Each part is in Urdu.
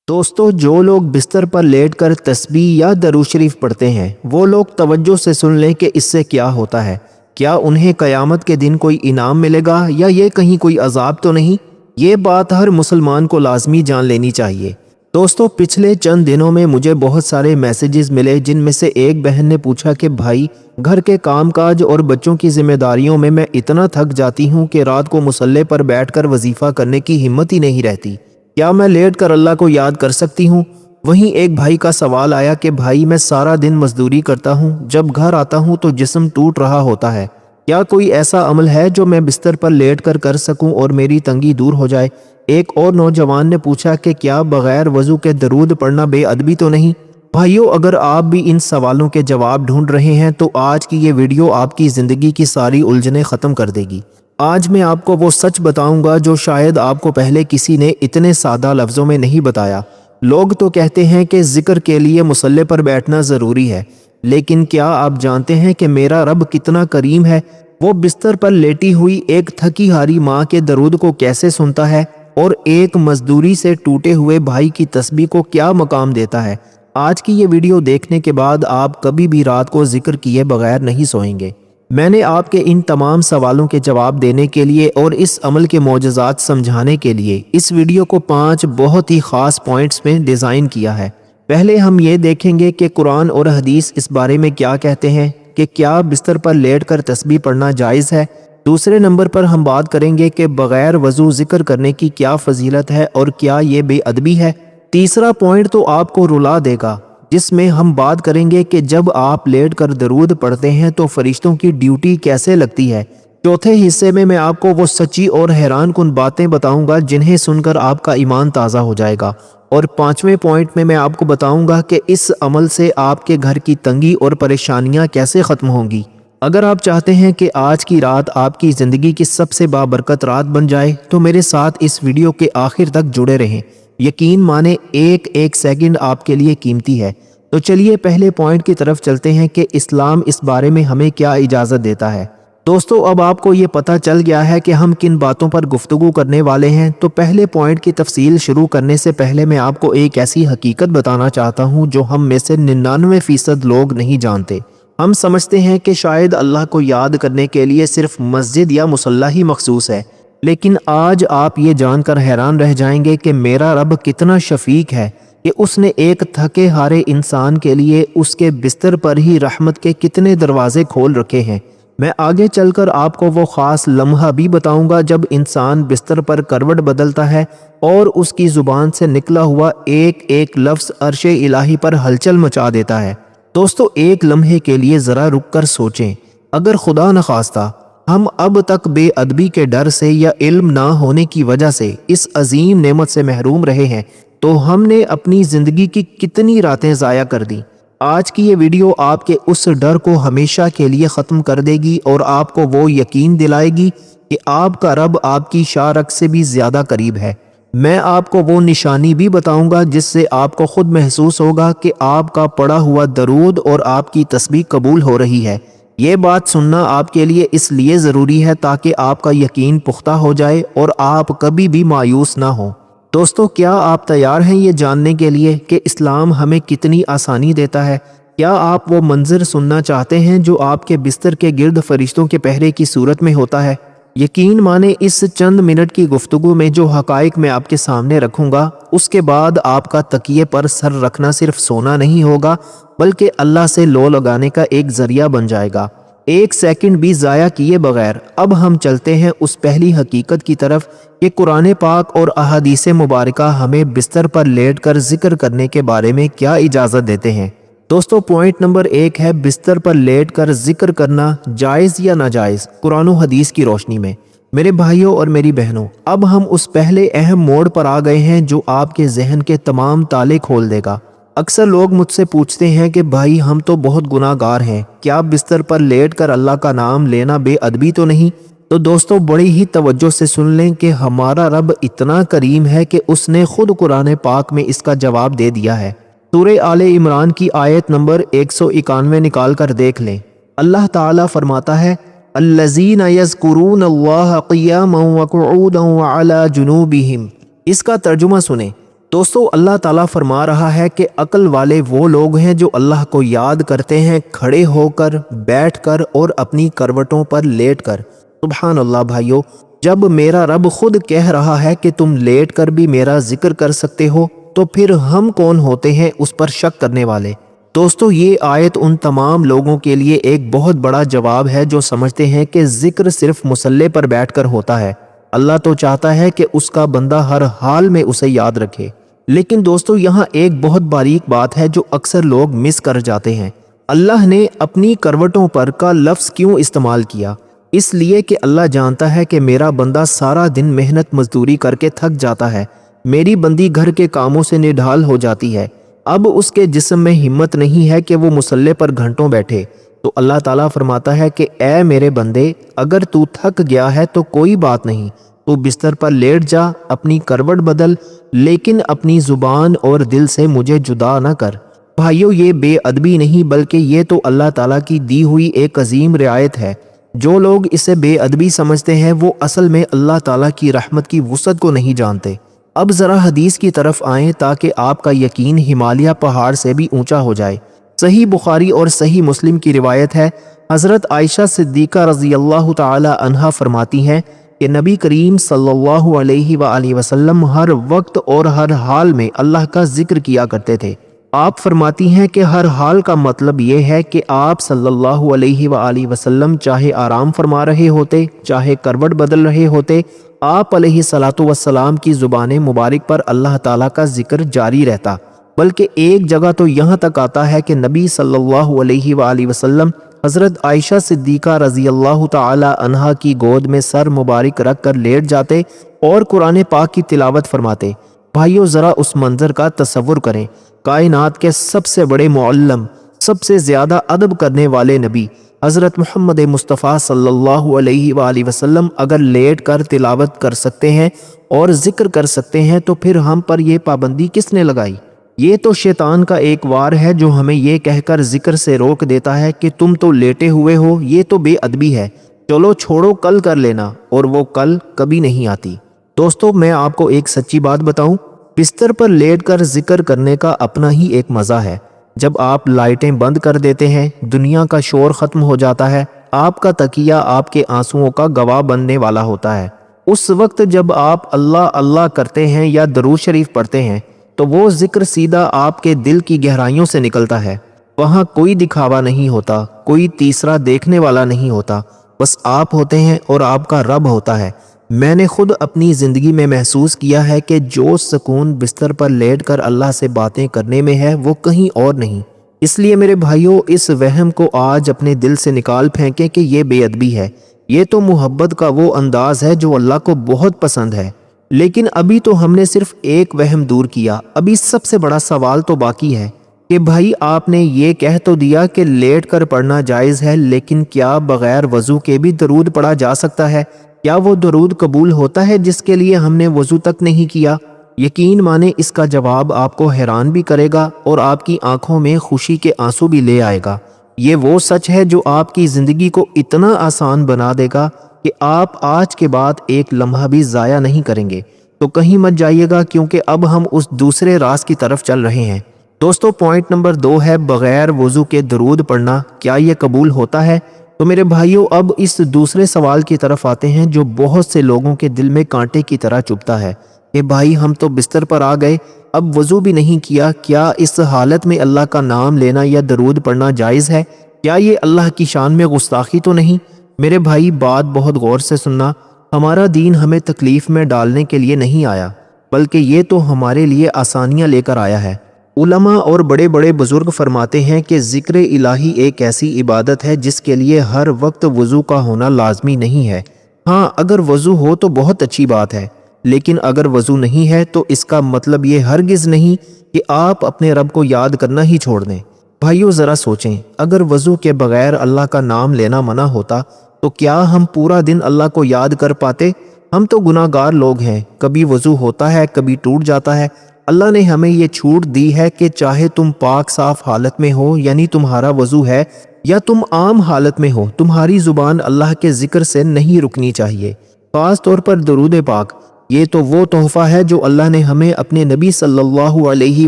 دوستو، جو لوگ بستر پر لیٹ کر تسبیح یا درود شریف پڑھتے ہیں وہ لوگ توجہ سے سن لیں کہ اس سے کیا ہوتا ہے۔ کیا انہیں قیامت کے دن کوئی انعام ملے گا یا یہ کہیں کوئی عذاب تو نہیں؟ یہ بات ہر مسلمان کو لازمی جان لینی چاہیے۔ دوستو، پچھلے چند دنوں میں مجھے بہت سارے میسیجز ملے جن میں سے ایک بہن نے پوچھا کہ بھائی، گھر کے کام کاج اور بچوں کی ذمہ داریوں میں اتنا تھک جاتی ہوں کہ رات کو مصلے پر بیٹھ کر وظیفہ کرنے کی ہمت ہی نہیں رہتی، کیا میں لیٹ کر اللہ کو یاد کر سکتی ہوں؟ وہیں ایک بھائی کا سوال آیا کہ بھائی، میں سارا دن مزدوری کرتا ہوں، جب گھر آتا ہوں تو جسم ٹوٹ رہا ہوتا ہے، کیا کوئی ایسا عمل ہے جو میں بستر پر لیٹ کر سکوں اور میری تنگی دور ہو جائے؟ ایک اور نوجوان نے پوچھا کہ کیا بغیر وضو کے درود پڑھنا بے ادبی تو نہیں؟ بھائیو، اگر آپ بھی ان سوالوں کے جواب ڈھونڈ رہے ہیں تو آج کی یہ ویڈیو آپ کی زندگی کی ساری الجھنیں ختم کر دے گی۔ آج میں آپ کو وہ سچ بتاؤں گا جو شاید آپ کو پہلے کسی نے اتنے سادہ لفظوں میں نہیں بتایا۔ لوگ تو کہتے ہیں کہ ذکر کے لیے مصلے پر بیٹھنا ضروری ہے، لیکن کیا آپ جانتے ہیں کہ میرا رب کتنا کریم ہے؟ وہ بستر پر لیٹی ہوئی ایک تھکی ہاری ماں کے درود کو کیسے سنتا ہے اور ایک مزدوری سے ٹوٹے ہوئے بھائی کی تسبیح کو کیا مقام دیتا ہے؟ آج کی یہ ویڈیو دیکھنے کے بعد آپ کبھی بھی رات کو ذکر کیے بغیر نہیں سوئیں گے۔ میں نے آپ کے ان تمام سوالوں کے جواب دینے کے لیے اور اس عمل کے معجزات سمجھانے کے لیے اس ویڈیو کو 5 بہت ہی خاص پوائنٹس میں ڈیزائن کیا ہے۔ پہلے ہم یہ دیکھیں گے کہ قرآن اور حدیث اس بارے میں کیا کہتے ہیں کہ کیا بستر پر لیٹ کر تسبیح پڑھنا جائز ہے۔ دوسرے نمبر پر ہم بات کریں گے کہ بغیر وضو ذکر کرنے کی کیا فضیلت ہے اور کیا یہ بے ادبی ہے۔ تیسرا پوائنٹ تو آپ کو رلا دے گا، جس میں ہم بات کریں گے کہ جب آپ لیٹ کر درود پڑھتے ہیں تو فرشتوں کی ڈیوٹی کیسے لگتی ہے۔ چوتھے حصے میں آپ کو وہ سچی اور حیران کن باتیں بتاؤں گا جنہیں سن کر آپ کا ایمان تازہ ہو جائے گا۔ اور 5ویں پوائنٹ میں آپ کو بتاؤں گا کہ اس عمل سے آپ کے گھر کی تنگی اور پریشانیاں کیسے ختم ہوں گی۔ اگر آپ چاہتے ہیں کہ آج کی رات آپ کی زندگی کی سب سے بابرکت رات بن جائے تو میرے ساتھ اس ویڈیو کے آخر تک جڑے رہیں۔ یقین مانے ایک ایک سیکنڈ آپ کے لیے قیمتی ہے۔ تو چلیے پہلے پوائنٹ کی طرف چلتے ہیں کہ اسلام اس بارے میں ہمیں کیا اجازت دیتا ہے۔ دوستو، اب آپ کو یہ پتہ چل گیا ہے کہ ہم کن باتوں پر گفتگو کرنے والے ہیں، تو پہلے پوائنٹ کی تفصیل شروع کرنے سے پہلے میں آپ کو ایک ایسی حقیقت بتانا چاہتا ہوں جو ہم میں سے 99% لوگ نہیں جانتے۔ ہم سمجھتے ہیں کہ شاید اللہ کو یاد کرنے کے لیے صرف مسجد یا مصلی ہی مخصوص ہے، لیکن آج آپ یہ جان کر حیران رہ جائیں گے کہ میرا رب کتنا شفیق ہے کہ اس نے ایک تھکے ہارے انسان کے لیے اس کے بستر پر ہی رحمت کے کتنے دروازے کھول رکھے ہیں۔ میں آگے چل کر آپ کو وہ خاص لمحہ بھی بتاؤں گا جب انسان بستر پر کروٹ بدلتا ہے اور اس کی زبان سے نکلا ہوا ایک ایک لفظ عرش الہی پر ہلچل مچا دیتا ہے۔ دوستو، ایک لمحے کے لیے ذرا رک کر سوچیں، اگر خدا نخواستہ ہم اب تک بے ادبی کے ڈر سے یا علم نہ ہونے کی وجہ سے اس عظیم نعمت سے محروم رہے ہیں تو ہم نے اپنی زندگی کی کتنی راتیں ضائع کر دیں۔ آج کی یہ ویڈیو آپ کے اس ڈر کو ہمیشہ کے لیے ختم کر دے گی اور آپ کو وہ یقین دلائے گی کہ آپ کا رب آپ کی شارک سے بھی زیادہ قریب ہے۔ میں آپ کو وہ نشانی بھی بتاؤں گا جس سے آپ کو خود محسوس ہوگا کہ آپ کا پڑھا ہوا درود اور آپ کی تسبیح قبول ہو رہی ہے۔ یہ بات سننا آپ کے لیے اس لیے ضروری ہے تاکہ آپ کا یقین پختہ ہو جائے اور آپ کبھی بھی مایوس نہ ہوں۔ دوستو، کیا آپ تیار ہیں یہ جاننے کے لیے کہ اسلام ہمیں کتنی آسانی دیتا ہے؟ کیا آپ وہ منظر سننا چاہتے ہیں جو آپ کے بستر کے گرد فرشتوں کے پہرے کی صورت میں ہوتا ہے؟ یقین مانے اس چند منٹ کی گفتگو میں جو حقائق میں آپ کے سامنے رکھوں گا، اس کے بعد آپ کا تکیے پر سر رکھنا صرف سونا نہیں ہوگا بلکہ اللہ سے لو لگانے کا ایک ذریعہ بن جائے گا۔ ایک سیکنڈ بھی ضائع کیے بغیر اب ہم چلتے ہیں اس پہلی حقیقت کی طرف کہ قرآن پاک اور احادیث مبارکہ ہمیں بستر پر لیٹ کر ذکر کرنے کے بارے میں کیا اجازت دیتے ہیں۔ دوستو، پوائنٹ نمبر 1 ہے بستر پر لیٹ کر ذکر کرنا جائز یا ناجائز قرآن و حدیث کی روشنی میں۔ میرے بھائیوں اور میری بہنوں، اب ہم اس پہلے اہم موڑ پر آ گئے ہیں جو آپ کے ذہن کے تمام تالے کھول دے گا۔ اکثر لوگ مجھ سے پوچھتے ہیں کہ بھائی، ہم تو بہت گناہ گار ہیں، کیا بستر پر لیٹ کر اللہ کا نام لینا بے ادبی تو نہیں؟ تو دوستو، بڑی ہی توجہ سے سن لیں کہ ہمارا رب اتنا کریم ہے کہ اس نے خود قرآن پاک میں اس کا جواب دے دیا ہے۔ سورہ آل عمران کی آیت نمبر 191 نکال کر دیکھ لیں۔ اللہ تعالیٰ فرماتا ہے، الذین یذکرون اللہ قیاما وقعودا وعلی جنوبہم۔ اس کا ترجمہ سنیں، دوستو اللہ تعالیٰ فرما رہا ہے کہ عقل والے وہ لوگ ہیں جو اللہ کو یاد کرتے ہیں کھڑے ہو کر، بیٹھ کر اور اپنی کروٹوں پر لیٹ کر۔ سبحان اللہ بھائیو، جب میرا رب خود کہہ رہا ہے کہ تم لیٹ کر بھی میرا ذکر کر سکتے ہو تو پھر ہم کون ہوتے ہیں اس پر شک کرنے والے؟ دوستو یہ آیت ان تمام لوگوں کے لیے ایک بہت بڑا جواب ہے جو سمجھتے ہیں کہ ذکر صرف مصلی پر بیٹھ کر ہوتا ہے۔ اللہ تو چاہتا ہے کہ اس کا بندہ ہر حال میں اسے یاد رکھے، لیکن دوستو یہاں ایک بہت باریک بات ہے جو اکثر لوگ مس کر جاتے ہیں۔ اللہ نے اپنی کروٹوں پر کا لفظ کیوں استعمال کیا؟ اس لیے کہ اللہ جانتا ہے کہ میرا بندہ سارا دن محنت مزدوری کر کے تھک جاتا ہے، میری بندی گھر کے کاموں سے نڈھال ہو جاتی ہے، اب اس کے جسم میں ہمت نہیں ہے کہ وہ مصلی پر گھنٹوں بیٹھے۔ تو اللہ تعالیٰ فرماتا ہے کہ اے میرے بندے، اگر تو تھک گیا ہے تو کوئی بات نہیں، تو بستر پر لیٹ جا، اپنی کروٹ بدل، لیکن اپنی زبان اور دل سے مجھے جدا نہ کر۔ بھائیو یہ بے ادبی نہیں بلکہ یہ تو اللہ تعالیٰ کی دی ہوئی ایک عظیم رعایت ہے۔ جو لوگ اسے بے ادبی سمجھتے ہیں وہ اصل میں اللہ تعالیٰ کی رحمت کی وسعت کو نہیں جانتے۔ اب ذرا حدیث کی طرف آئیں تاکہ آپ کا یقین ہمالیہ پہاڑ سے بھی اونچا ہو جائے۔ صحیح بخاری اور صحیح مسلم کی روایت ہے، حضرت عائشہ صدیقہ رضی اللہ تعالی عنہا فرماتی ہیں کہ نبی کریم صلی اللہ علیہ وآلہ وسلم ہر وقت اور ہر حال میں اللہ کا ذکر کیا کرتے تھے۔ آپ فرماتی ہیں کہ ہر حال کا مطلب یہ ہے کہ آپ صلی اللہ علیہ وآلہ وسلم چاہے آرام فرما رہے ہوتے، چاہے کروٹ بدل رہے ہوتے، آپ علیہ الصلاۃ والسلام کی زبان مبارک پر اللہ تعالیٰ کا ذکر جاری رہتا۔ بلکہ ایک جگہ تو یہاں تک آتا ہے کہ نبی صلی اللہ علیہ وآلہ وسلم حضرت عائشہ صدیقہ رضی اللہ تعالی عنہا کی گود میں سر مبارک رکھ کر لیٹ جاتے اور قرآن پاک کی تلاوت فرماتے۔ بھائیو ذرا اس منظر کا تصور کریں، کائنات کے سب سے بڑے معلم، سب سے زیادہ ادب کرنے والے نبی حضرت محمد مصطفیٰ صلی اللہ علیہ وآلہ وسلم اگر لیٹ کر تلاوت کر سکتے ہیں اور ذکر کر سکتے ہیں تو پھر ہم پر یہ پابندی کس نے لگائی؟ یہ تو شیطان کا ایک وار ہے جو ہمیں یہ کہہ کر ذکر سے روک دیتا ہے کہ تم تو لیٹے ہوئے ہو، یہ تو بے ادبی ہے، چلو چھوڑو کل کر لینا، اور وہ کل کبھی نہیں آتی۔ دوستو میں آپ کو ایک سچی بات بتاؤں، بستر پر لیٹ کر ذکر کرنے کا اپنا ہی ایک مزہ ہے۔ جب آپ لائٹیں بند کر دیتے ہیں، دنیا کا شور ختم ہو جاتا ہے، آپ کا تکیہ آپ کے آنسوؤں کا گواہ بننے والا ہوتا ہے۔ اس وقت جب آپ اللہ اللہ کرتے ہیں یا درود شریف پڑھتے ہیں تو وہ ذکر سیدھا آپ کے دل کی گہرائیوں سے نکلتا ہے۔ وہاں کوئی دکھاوا نہیں ہوتا، کوئی تیسرا دیکھنے والا نہیں ہوتا، بس آپ ہوتے ہیں اور آپ کا رب ہوتا ہے۔ میں نے خود اپنی زندگی میں محسوس کیا ہے کہ جو سکون بستر پر لیٹ کر اللہ سے باتیں کرنے میں ہے وہ کہیں اور نہیں۔ اس لیے میرے بھائیوں، اس وہم کو آج اپنے دل سے نکال پھینکیں کہ یہ بے ادبی ہے۔ یہ تو محبت کا وہ انداز ہے جو اللہ کو بہت پسند ہے۔ لیکن ابھی تو ہم نے صرف ایک وہم دور کیا، ابھی سب سے بڑا سوال تو باقی ہے کہ بھائی آپ نے یہ کہہ تو دیا کہ لیٹ کر پڑھنا جائز ہے، لیکن کیا بغیر وضو کے بھی درود پڑھا جا سکتا ہے؟ کیا وہ درود قبول ہوتا ہے جس کے لیے ہم نے وضو تک نہیں کیا؟ یقین مانے اس کا جواب آپ کو حیران بھی کرے گا اور آپ کی آنکھوں میں خوشی کے آنسو بھی لے آئے گا۔ یہ وہ سچ ہے جو آپ کی زندگی کو اتنا آسان بنا دے گا کہ آپ آج کے بعد ایک لمحہ بھی ضائع نہیں کریں گے۔ تو کہیں مت جائیے گا، کیونکہ اب ہم اس دوسرے راز کی طرف چل رہے ہیں۔ دوستو پوائنٹ نمبر 2 ہے بغیر وضو کے درود پڑھنا، کیا یہ قبول ہوتا ہے؟ تو میرے بھائیوں اب اس دوسرے سوال کی طرف آتے ہیں جو بہت سے لوگوں کے دل میں کانٹے کی طرح چبھتا ہے کہ بھائی ہم تو بستر پر آ گئے، اب وضو بھی نہیں کیا، کیا اس حالت میں اللہ کا نام لینا یا درود پڑھنا جائز ہے؟ کیا یہ اللہ کی شان میں گستاخی تو نہیں؟ میرے بھائی بات بہت غور سے سننا، ہمارا دین ہمیں تکلیف میں ڈالنے کے لیے نہیں آیا، بلکہ یہ تو ہمارے لیے آسانیاں لے کر آیا ہے۔ علماء اور بڑے بڑے بزرگ فرماتے ہیں کہ ذکر الہی ایک ایسی عبادت ہے جس کے لیے ہر وقت وضو کا ہونا لازمی نہیں ہے۔ ہاں اگر وضو ہو تو بہت اچھی بات ہے، لیکن اگر وضو نہیں ہے تو اس کا مطلب یہ ہرگز نہیں کہ آپ اپنے رب کو یاد کرنا ہی چھوڑ دیں۔ بھائیو ذرا سوچیں، اگر وضو کے بغیر اللہ کا نام لینا منع ہوتا تو کیا ہم پورا دن اللہ کو یاد کر پاتے؟ ہم تو گناہ گار لوگ ہیں، کبھی وضو ہوتا ہے، کبھی ٹوٹ جاتا ہے۔ اللہ نے ہمیں یہ چھوٹ دی ہے کہ چاہے تم پاک صاف حالت میں ہو، یعنی تمہارا وضو ہے، یا تم عام حالت میں ہو، تمہاری زبان اللہ کے ذکر سے نہیں رکنی چاہیے، خاص طور پر درود پاک۔ یہ تو وہ تحفہ ہے جو اللہ نے ہمیں اپنے نبی صلی اللہ علیہ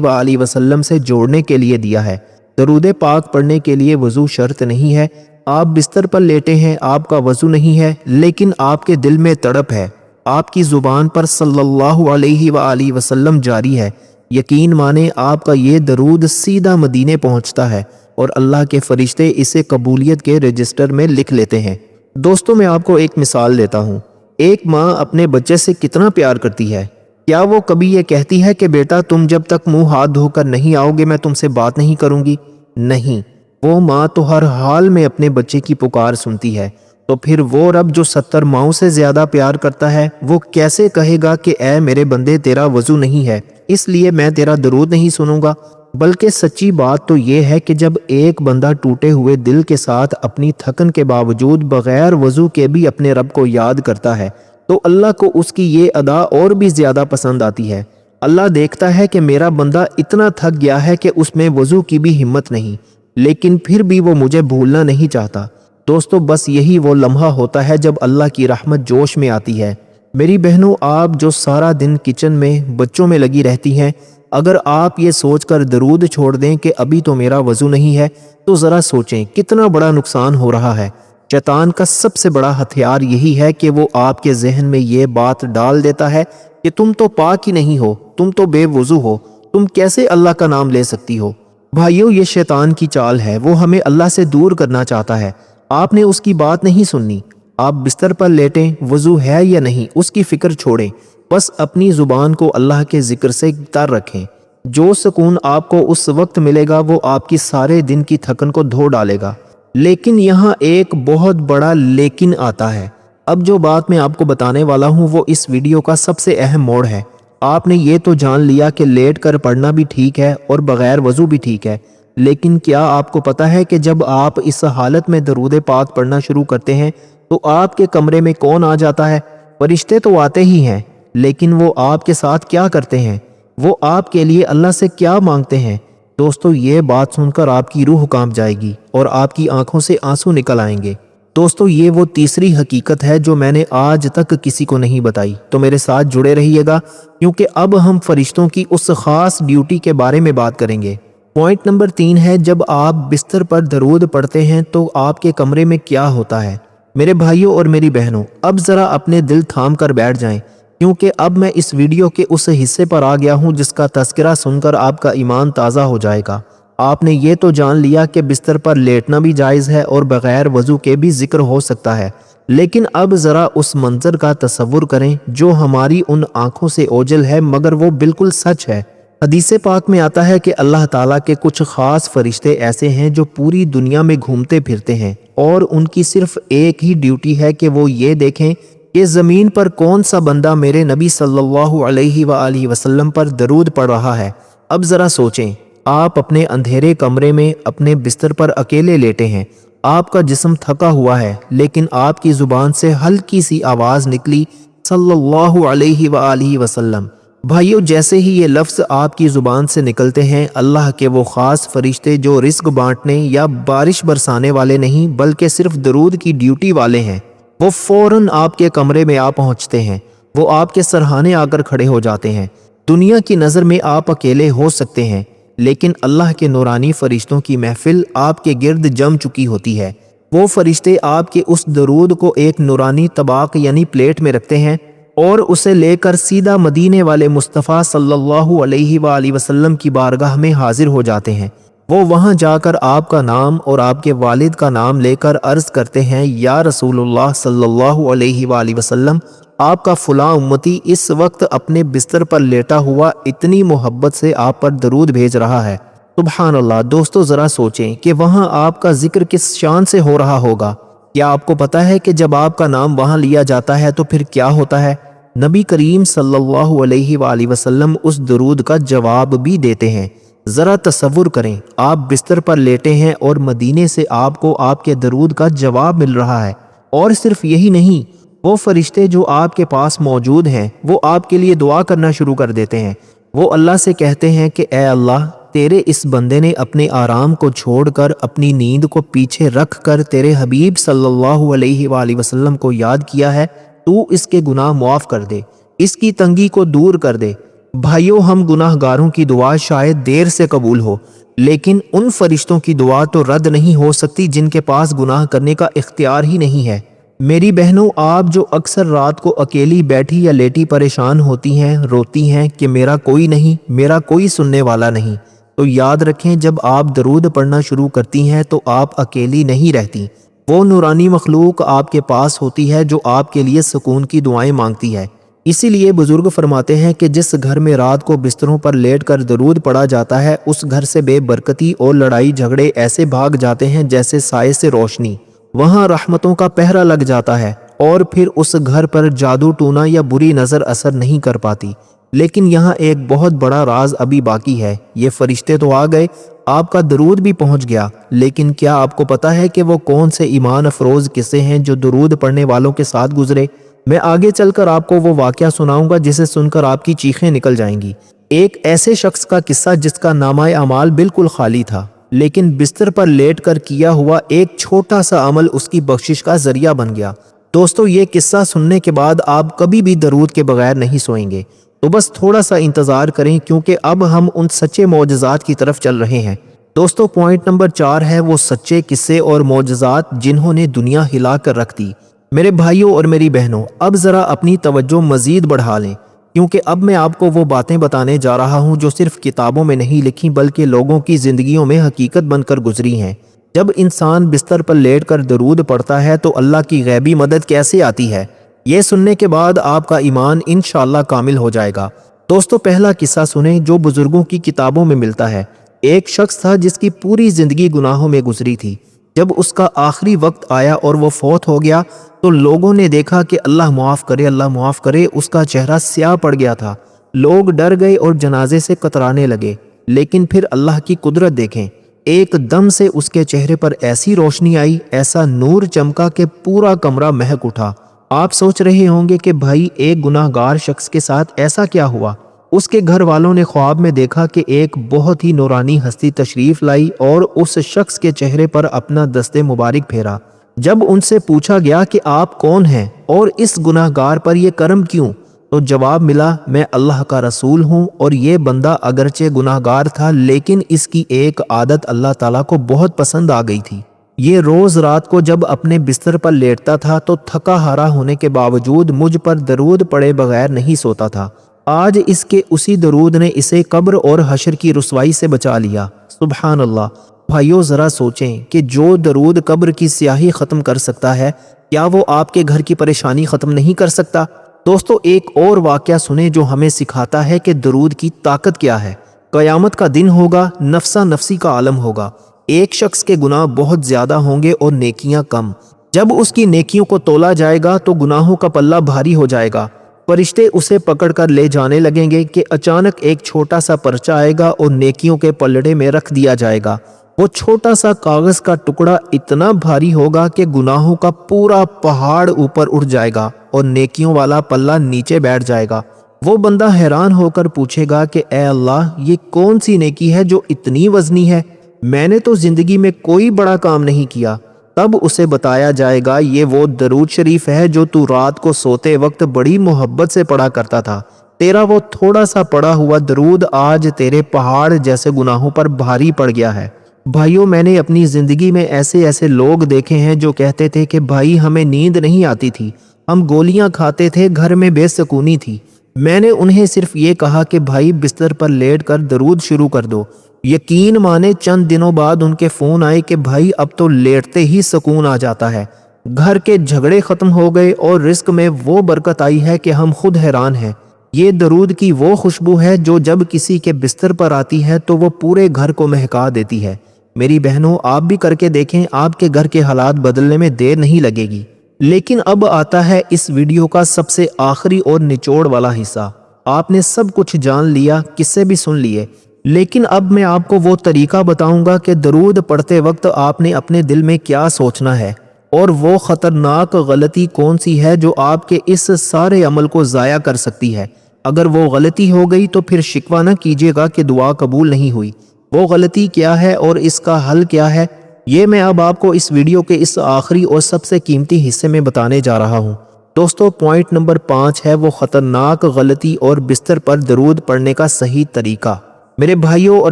وآلہ وسلم سے جوڑنے کے لیے دیا ہے۔ درود پاک پڑھنے کے لیے وضو شرط نہیں ہے۔ آپ بستر پر لیٹے ہیں، آپ کا وضو نہیں ہے، لیکن آپ کے دل میں تڑپ ہے، آپ کی زبان پر صلی اللہ علیہ وآلہ وسلم جاری ہے، یقین مانیں آپ کا یہ درود سیدھا مدینے پہنچتا ہے اور اللہ کے فرشتے اسے قبولیت کے رجسٹر میں لکھ لیتے ہیں۔ دوستوں، میں آپ کو ایک مثال دیتا ہوں۔ ایک ماں اپنے بچے سے کتنا پیار کرتی ہے؟ کیا وہ کبھی یہ کہتی ہے کہ بیٹا تم جب تک منہ ہاتھ دھو کر نہیں آؤ گے میں تم سے بات نہیں کروں گی؟ نہیں، وہ ماں تو ہر حال میں اپنے بچے کی پکار سنتی ہے۔ تو پھر وہ رب جو 70 ماؤں سے زیادہ پیار کرتا ہے، وہ کیسے کہے گا کہ اے میرے بندے تیرا وضو نہیں ہے اس لیے میں تیرا درود نہیں سنوں گا؟ بلکہ سچی بات تو یہ ہے کہ جب ایک بندہ ٹوٹے ہوئے دل کے ساتھ اپنی تھکن کے باوجود بغیر وضو کے بھی اپنے رب کو یاد کرتا ہے تو اللہ کو اس کی یہ ادا اور بھی زیادہ پسند آتی ہے۔ اللہ دیکھتا ہے کہ میرا بندہ اتنا تھک گیا ہے کہ اس میں وضو کی بھی ہمت نہیں، لیکن پھر بھی وہ مجھے بھولنا نہیں چاہتا۔ دوستو، بس یہی وہ لمحہ ہوتا ہے جب اللہ کی رحمت جوش میں آتی ہے۔ میری بہنوں، آپ جو سارا دن کچن میں بچوں میں لگی رہتی ہیں، اگر آپ یہ سوچ کر درود چھوڑ دیں کہ ابھی تو میرا وضو نہیں ہے تو ذرا سوچیں کتنا بڑا نقصان ہو رہا ہے۔ شیطان کا سب سے بڑا ہتھیار یہی ہے کہ وہ آپ کے ذہن میں یہ بات ڈال دیتا ہے کہ تم تو پاک ہی نہیں ہو، تم تو بے وضو ہو، تم کیسے اللہ کا نام لے سکتی ہو؟ بھائیو، یہ شیطان کی چال ہے، وہ ہمیں اللہ سے دور کرنا چاہتا ہے۔ آپ نے اس کی بات نہیں سننی۔ آپ بستر پر لیٹیں، وضو ہے یا نہیں اس کی فکر چھوڑیں، بس اپنی زبان کو اللہ کے ذکر سے تر رکھیں۔ جو سکون آپ کو اس وقت ملے گا وہ آپ کی سارے دن کی تھکن کو دھو ڈالے گا۔ لیکن یہاں ایک بہت بڑا لیکن آتا ہے۔ اب جو بات میں آپ کو بتانے والا ہوں وہ اس ویڈیو کا سب سے اہم موڑ ہے۔ آپ نے یہ تو جان لیا کہ لیٹ کر پڑھنا بھی ٹھیک ہے اور بغیر وضو بھی ٹھیک ہے، لیکن کیا آپ کو پتا ہے کہ جب آپ اس حالت میں درود پاک پڑھنا شروع کرتے ہیں تو آپ کے کمرے میں کون آ جاتا ہے؟ فرشتے تو آتے ہی ہیں، لیکن وہ آپ کے ساتھ کیا کرتے ہیں؟ وہ آپ کے لیے اللہ سے کیا مانگتے ہیں؟ دوستو، یہ بات سن کر آپ کی روح کانپ جائے گی اور آپ کی آنکھوں سے آنسو نکل آئیں گے۔ دوستو، یہ وہ تیسری حقیقت ہے جو میں نے آج تک کسی کو نہیں بتائی، تو میرے ساتھ جڑے رہیے گا کیونکہ اب ہم فرشتوں کی اس خاص ڈیوٹی کے بارے میں بات کریں گے۔ پوائنٹ نمبر 3 ہے، جب آپ بستر پر درود پڑھتے ہیں تو آپ کے کمرے میں کیا ہوتا ہے؟ میرے بھائیوں اور میری بہنوں، اب ذرا اپنے دل تھام کر بیٹھ جائیں، کیونکہ اب میں اس ویڈیو کے اس حصے پر آ گیا ہوں جس کا تذکرہ سن کر آپ کا ایمان تازہ ہو جائے گا۔ آپ نے یہ تو جان لیا کہ بستر پر لیٹنا بھی جائز ہے اور بغیر وضو کے بھی ذکر ہو سکتا ہے، لیکن اب ذرا اس منظر کا تصور کریں جو ہماری ان آنکھوں سے اوجھل ہے مگر وہ بالکل سچ ہے۔ حدیث پاک میں آتا ہے کہ اللہ تعالیٰ کے کچھ خاص فرشتے ایسے ہیں جو پوری دنیا میں گھومتے پھرتے ہیں اور ان کی صرف ایک ہی ڈیوٹی ہے کہ وہ یہ دیکھیں کہ زمین پر کون سا بندہ میرے نبی صلی اللہ علیہ وآلہ وسلم پر درود پڑھ رہا ہے۔ اب ذرا سوچیں، آپ اپنے اندھیرے کمرے میں اپنے بستر پر اکیلے لیٹے ہیں، آپ کا جسم تھکا ہوا ہے، لیکن آپ کی زبان سے ہلکی سی آواز نکلی، صلی اللہ علیہ وآلہ وسلم۔ بھائیو، جیسے ہی یہ لفظ آپ کی زبان سے نکلتے ہیں، اللہ کے وہ خاص فرشتے جو رزق بانٹنے یا بارش برسانے والے نہیں بلکہ صرف درود کی ڈیوٹی والے ہیں، وہ فوراً آپ کے کمرے میں آ پہنچتے ہیں۔ وہ آپ کے سرہانے آ کر کھڑے ہو جاتے ہیں۔ دنیا کی نظر میں آپ اکیلے ہو سکتے ہیں، لیکن اللہ کے نورانی فرشتوں کی محفل آپ کے گرد جم چکی ہوتی ہے۔ وہ فرشتے آپ کے اس درود کو ایک نورانی طباق یعنی پلیٹ میں رکھتے ہیں اور اسے لے کر سیدھا مدینے والے مصطفیٰ صلی اللہ علیہ وآلہ وسلم کی بارگاہ میں حاضر ہو جاتے ہیں۔ وہ وہاں جا کر آپ کا نام اور آپ کے والد کا نام لے کر عرض کرتے ہیں، یا رسول اللہ صلی اللہ علیہ وآلہ وسلم، آپ کا فلاں امتی اس وقت اپنے بستر پر لیٹا ہوا اتنی محبت سے آپ پر درود بھیج رہا ہے۔ سبحان اللہ۔ دوستو، ذرا سوچیں کہ وہاں آپ کا ذکر کس شان سے ہو رہا ہوگا۔ کیا آپ کو پتا ہے کہ جب آپ کا نام وہاں لیا جاتا ہے تو پھر کیا ہوتا ہے؟ نبی کریم صلی اللہ علیہ وآلہ وسلم اس درود کا جواب بھی دیتے ہیں۔ ذرا تصور کریں، آپ بستر پر لیٹے ہیں اور مدینے سے آپ کو آپ کے درود کا جواب مل رہا ہے، اور صرف یہی نہیں، وہ فرشتے جو آپ کے پاس موجود ہیں وہ آپ کے لیے دعا کرنا شروع کر دیتے ہیں۔ وہ اللہ سے کہتے ہیں کہ اے اللہ، تیرے اس بندے نے اپنے آرام کو چھوڑ کر اپنی نیند کو پیچھے رکھ کر تیرے حبیب صلی اللہ علیہ وآلہ وسلم کو یاد کیا ہے، تو اس کے گناہ معاف کر دے۔ اس کی تنگی کو دور کر دے۔ بھائیو، ہم گناہ گاروں کی دعا شاید دیر سے قبول ہو، لیکن ان فرشتوں کی دعا تو رد نہیں ہو سکتی جن کے پاس گناہ کرنے کا اختیار ہی نہیں ہے۔ میری بہنوں، آپ جو اکثر رات کو اکیلی بیٹھی یا لیٹی پریشان ہوتی ہیں، روتی ہیں کہ میرا کوئی نہیں، میرا کوئی سننے والا نہیں، تو یاد رکھیں جب آپ درود پڑھنا شروع کرتی ہیں تو آپ اکیلی نہیں رہتی۔ وہ نورانی مخلوق آپ کے پاس ہوتی ہے جو آپ کے لیے سکون کی دعائیں مانگتی ہے۔ اسی لیے بزرگ فرماتے ہیں کہ جس گھر میں رات کو بستروں پر لیٹ کر درود پڑھا جاتا ہے، اس گھر سے بے برکتی اور لڑائی جھگڑے ایسے بھاگ جاتے ہیں جیسے سائے سے روشنی۔ وہاں رحمتوں کا پہرا لگ جاتا ہے اور پھر اس گھر پر جادو ٹونا یا بری نظر اثر نہیں کر پاتی۔ لیکن یہاں ایک بہت بڑا راز ابھی باقی ہے۔ یہ فرشتے تو آ گئے، آپ کا درود بھی پہنچ گیا، لیکن کیا آپ کو پتا ہے کہ وہ کون سے ایمان افروز قصے ہیں جو درود پڑھنے والوں کے ساتھ گزرے؟ میں آگے چل کر آپ کو وہ واقعہ سناؤں گا جسے سن کر آپ کی چیخیں نکل جائیں گی۔ ایک ایسے شخص کا قصہ جس کا نامہ اعمال بالکل خالی تھا، لیکن بستر پر لیٹ کر کیا ہوا ایک چھوٹا سا عمل اس کی بخشش کا ذریعہ بن گیا۔ دوستو، یہ قصہ سننے کے بعد آپ کبھی بھی درود کے بغیر نہیں سوئیں گے۔ تو بس تھوڑا سا انتظار کریں، کیونکہ اب ہم ان سچے معجزات کی طرف چل رہے ہیں۔ دوستو، پوائنٹ نمبر 4 ہے وہ سچے قصے اور معجزات جنہوں نے دنیا ہلا کر رکھ دی۔ میرے بھائیوں اور میری بہنوں، اب ذرا اپنی توجہ مزید بڑھا لیں، کیونکہ اب میں آپ کو وہ باتیں بتانے جا رہا ہوں جو صرف کتابوں میں نہیں لکھی بلکہ لوگوں کی زندگیوں میں حقیقت بن کر گزری ہیں۔ جب انسان بستر پر لیٹ کر درود پڑھتا ہے تو اللہ کی غیبی مدد کیسے آتی ہے، یہ سننے کے بعد آپ کا ایمان انشاءاللہ کامل ہو جائے گا۔ دوستو، پہلا قصہ سنیں جو بزرگوں کی کتابوں میں ملتا ہے۔ ایک شخص تھا جس کی پوری زندگی گناہوں میں گزری تھی۔ جب اس کا آخری وقت آیا اور وہ فوت ہو گیا تو لوگوں نے دیکھا کہ اللہ معاف کرے، اللہ معاف کرے، اس کا چہرہ سیاہ پڑ گیا تھا۔ لوگ ڈر گئے اور جنازے سے کترانے لگے، لیکن پھر اللہ کی قدرت دیکھیں، ایک دم سے اس کے چہرے پر ایسی روشنی آئی، ایسا نور چمکا کہ پورا کمرہ مہک اٹھا۔ آپ سوچ رہے ہوں گے کہ بھائی، ایک گناہ گار شخص کے ساتھ ایسا کیا ہوا؟ اس کے گھر والوں نے خواب میں دیکھا کہ ایک بہت ہی نورانی ہستی تشریف لائی اور اس شخص کے چہرے پر اپنا دست مبارک پھیرا۔ جب ان سے پوچھا گیا کہ آپ کون ہیں اور اس گناہ گار پر یہ کرم کیوں، تو جواب ملا، میں اللہ کا رسول ہوں، اور یہ بندہ اگرچہ گناہ گار تھا لیکن اس کی ایک عادت اللہ تعالیٰ کو بہت پسند آ گئی تھی۔ یہ روز رات کو جب اپنے بستر پر لیٹتا تھا تو تھکا ہارا ہونے کے باوجود مجھ پر درود پڑے بغیر نہیں سوتا تھا۔ آج اس کے اسی درود نے اسے قبر اور حشر کی رسوائی سے بچا لیا۔ سبحان اللہ۔ بھائیو، ذرا سوچیں کہ جو درود قبر کی سیاہی ختم کر سکتا ہے، کیا وہ آپ کے گھر کی پریشانی ختم نہیں کر سکتا؟ دوستو، ایک اور واقعہ سنیں جو ہمیں سکھاتا ہے کہ درود کی طاقت کیا ہے۔ قیامت کا دن ہوگا، نفسا نفسی کا عالم ہوگا۔ ایک شخص کے گناہ بہت زیادہ ہوں گے اور نیکیاں کم۔ جب اس کی نیکیوں کو تولا جائے گا تو گناہوں کا پلہ بھاری ہو جائے گا۔ فرشتے اسے پکڑ کر لے جانے لگیں گے کہ اچانک ایک چھوٹا سا پرچہ آئے گا اور نیکیوں کے پلڑے میں رکھ دیا جائے گا۔ وہ چھوٹا سا کاغذ کا ٹکڑا اتنا بھاری ہوگا کہ گناہوں کا پورا پہاڑ اوپر اٹھ جائے گا اور نیکیوں والا پلہ نیچے بیٹھ جائے گا۔ وہ بندہ حیران ہو کر پوچھے گا کہ اے اللہ، یہ کون سی نیکی ہے جو اتنی وزنی ہے؟ میں نے تو زندگی میں کوئی بڑا کام نہیں کیا۔ تب اسے بتایا جائے گا، یہ وہ درود شریف ہے جو تو رات کو سوتے وقت بڑی محبت سے پڑھا کرتا تھا۔ تیرا وہ تھوڑا سا پڑھا ہوا درود آج تیرے پہاڑ جیسے گناہوں پر بھاری پڑ گیا ہے۔ بھائیوں، میں نے اپنی زندگی میں ایسے لوگ دیکھے ہیں جو کہتے تھے کہ بھائی ہمیں نیند نہیں آتی تھی، ہم گولیاں کھاتے تھے، گھر میں بے سکونی تھی۔ میں نے انہیں صرف یہ کہا کہ بھائی بستر پر لیٹ کر درود شروع کر دو۔ یقین مانے چند دنوں بعد ان کے فون آئے کہ بھائی اب تو لیٹتے ہی سکون آ جاتا ہے، گھر کے جھگڑے ختم ہو گئے اور رزق میں وہ برکت آئی ہے کہ ہم خود حیران ہیں۔ یہ درود کی وہ خوشبو ہے جو جب کسی کے بستر پر آتی ہے تو وہ پورے گھر کو مہکا دیتی ہے۔ میری بہنوں، آپ بھی کر کے دیکھیں، آپ کے گھر کے حالات بدلنے میں دیر نہیں لگے گی۔ لیکن اب آتا ہے اس ویڈیو کا سب سے آخری اور نچوڑ والا حصہ۔ آپ نے سب کچھ جان لیا، قصے بھی سن لیے، لیکن اب میں آپ کو وہ طریقہ بتاؤں گا کہ درود پڑھتے وقت آپ نے اپنے دل میں کیا سوچنا ہے، اور وہ خطرناک غلطی کون سی ہے جو آپ کے اس سارے عمل کو ضائع کر سکتی ہے۔ اگر وہ غلطی ہو گئی تو پھر شکوہ نہ کیجیے گا کہ دعا قبول نہیں ہوئی۔ وہ غلطی کیا ہے اور اس کا حل کیا ہے، یہ میں اب آپ کو اس ویڈیو کے اس آخری اور سب سے قیمتی حصے میں بتانے جا رہا ہوں۔ دوستو پوائنٹ نمبر 5 ہے وہ خطرناک غلطی اور بستر پر درود پڑھنے کا صحیح طریقہ۔ میرے بھائیوں اور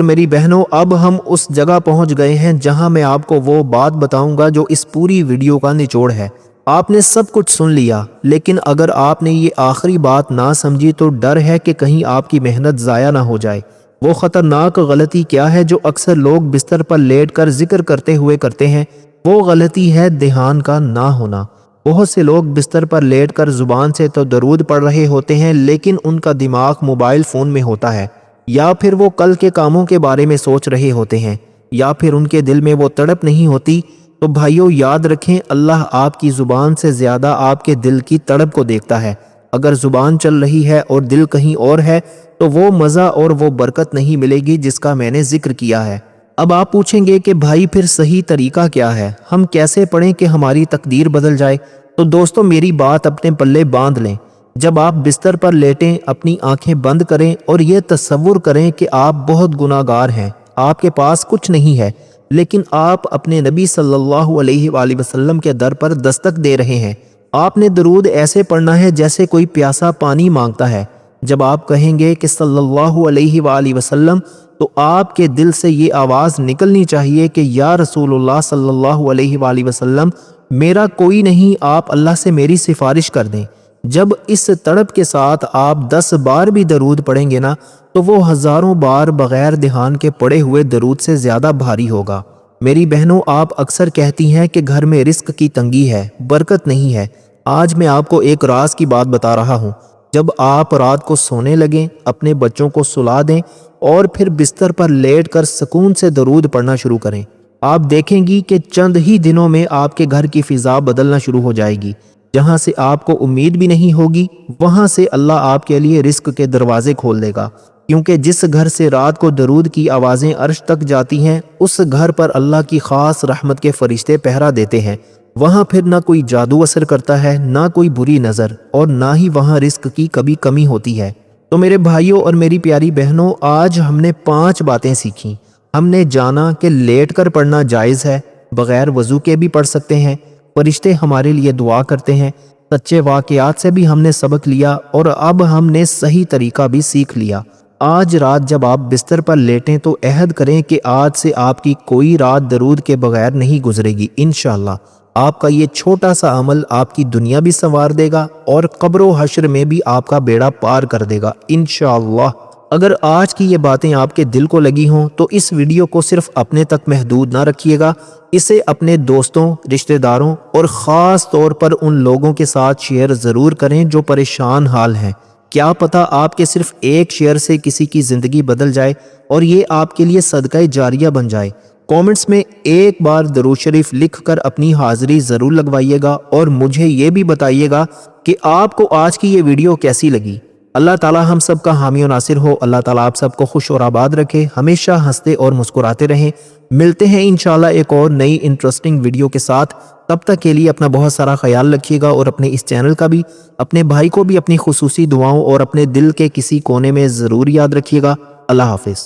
میری بہنوں، اب ہم اس جگہ پہنچ گئے ہیں جہاں میں آپ کو وہ بات بتاؤں گا جو اس پوری ویڈیو کا نچوڑ ہے۔ آپ نے سب کچھ سن لیا، لیکن اگر آپ نے یہ آخری بات نہ سمجھی تو ڈر ہے کہ کہیں آپ کی محنت ضائع نہ ہو جائے۔ وہ خطرناک غلطی کیا ہے جو اکثر لوگ بستر پر لیٹ کر ذکر کرتے ہوئے کرتے ہیں؟ وہ غلطی ہے دھیان کا نہ ہونا۔ بہت سے لوگ بستر پر لیٹ کر زبان سے تو درود پڑھ رہے ہوتے ہیں، لیکن ان کا دماغ موبائل فون میں ہوتا ہے، یا پھر وہ کل کے کاموں کے بارے میں سوچ رہے ہوتے ہیں، یا پھر ان کے دل میں وہ تڑپ نہیں ہوتی۔ تو بھائیوں یاد رکھیں، اللہ آپ کی زبان سے زیادہ آپ کے دل کی تڑپ کو دیکھتا ہے۔ اگر زبان چل رہی ہے اور دل کہیں اور ہے تو وہ مزہ اور وہ برکت نہیں ملے گی جس کا میں نے ذکر کیا ہے۔ اب آپ پوچھیں گے کہ بھائی پھر صحیح طریقہ کیا ہے، ہم کیسے پڑھیں کہ ہماری تقدیر بدل جائے؟ تو دوستو میری بات اپنے پلے باندھ لیں۔ جب آپ بستر پر لیٹیں، اپنی آنکھیں بند کریں اور یہ تصور کریں کہ آپ بہت گناہگار ہیں، آپ کے پاس کچھ نہیں ہے، لیکن آپ اپنے نبی صلی اللہ علیہ وآلہ وسلم کے در پر دستک دے رہے ہیں۔ آپ نے درود ایسے پڑھنا ہے جیسے کوئی پیاسا پانی مانگتا ہے۔ جب آپ کہیں گے کہ صلی اللہ علیہ وآلہ وسلم، تو آپ کے دل سے یہ آواز نکلنی چاہیے کہ یا رسول اللہ صلی اللہ علیہ وآلہ وسلم، میرا کوئی نہیں، آپ اللہ سے میری سفارش کر دیں۔ جب اس تڑپ کے ساتھ آپ 10 بار بھی درود پڑھیں گے نا، تو وہ ہزاروں بار بغیر دھیان کے پڑھے ہوئے درود سے زیادہ بھاری ہوگا۔ میری بہنوں، آپ اکثر کہتی ہیں کہ گھر میں رزق کی تنگی ہے، برکت نہیں ہے۔ آج میں آپ کو ایک راز کی بات بتا رہا ہوں۔ جب آپ رات کو سونے لگیں، اپنے بچوں کو سلا دیں اور پھر بستر پر لیٹ کر سکون سے درود پڑھنا شروع کریں، آپ دیکھیں گی کہ چند ہی دنوں میں آپ کے گھر کی فضا بدلنا شروع ہو جائے گی۔ جہاں سے آپ کو امید بھی نہیں ہوگی، وہاں سے اللہ آپ کے لیے رزق کے دروازے کھول دے گا، کیونکہ جس گھر سے رات کو درود کی آوازیں عرش تک جاتی ہیں، اس گھر پر اللہ کی خاص رحمت کے فرشتے پہرا دیتے ہیں۔ وہاں پھر نہ کوئی جادو اثر کرتا ہے، نہ کوئی بری نظر، اور نہ ہی وہاں رزق کی کبھی کمی ہوتی ہے۔ تو میرے بھائیوں اور میری پیاری بہنوں، آج ہم نے 5 باتیں سیکھیں۔ ہم نے جانا کہ لیٹ کر پڑھنا جائز ہے، بغیر وضو کے بھی پڑھ سکتے ہیں، فرشتے ہمارے لیے دعا کرتے ہیں، سچے واقعات سے بھی ہم نے سبق لیا، اور اب ہم نے صحیح طریقہ بھی سیکھ لیا۔ آج رات جب آپ بستر پر لیٹیں تو عہد کریں کہ آج سے آپ کی کوئی رات درود کے بغیر نہیں گزرے گی۔ انشاءاللہ آپ کا یہ چھوٹا سا عمل آپ کی دنیا بھی سنوار دے گا اور قبر و حشر میں بھی آپ کا بیڑا پار کر دے گا انشاءاللہ۔ اگر آج کی یہ باتیں آپ کے دل کو لگی ہوں تو اس ویڈیو کو صرف اپنے تک محدود نہ رکھیے گا، اسے اپنے دوستوں، رشتہ داروں اور خاص طور پر ان لوگوں کے ساتھ شیئر ضرور کریں جو پریشان حال ہیں۔ کیا پتہ آپ کے صرف ایک شیئر سے کسی کی زندگی بدل جائے اور یہ آپ کے لیے صدقہ جاریہ بن جائے۔ کومنٹس میں ایک بار درود شریف لکھ کر اپنی حاضری ضرور لگوائیے گا، اور مجھے یہ بھی بتائیے گا کہ آپ کو آج کی یہ ویڈیو کیسی لگی۔ اللہ تعالی ہم سب کا حامی و ناصر ہو۔ اللہ تعالی آپ سب کو خوش اور آباد رکھے، ہمیشہ ہنستے اور مسکراتے رہیں۔ ملتے ہیں انشاءاللہ ایک اور نئی انٹرسٹنگ ویڈیو کے ساتھ۔ تب تک کے لیے اپنا بہت سارا خیال رکھیے گا، اور اپنے اس چینل کا بھی، اپنے بھائی کو بھی اپنی خصوصی دعاؤں اور اپنے دل کے کسی کونے میں ضرور یاد رکھیے گا۔ اللہ حافظ۔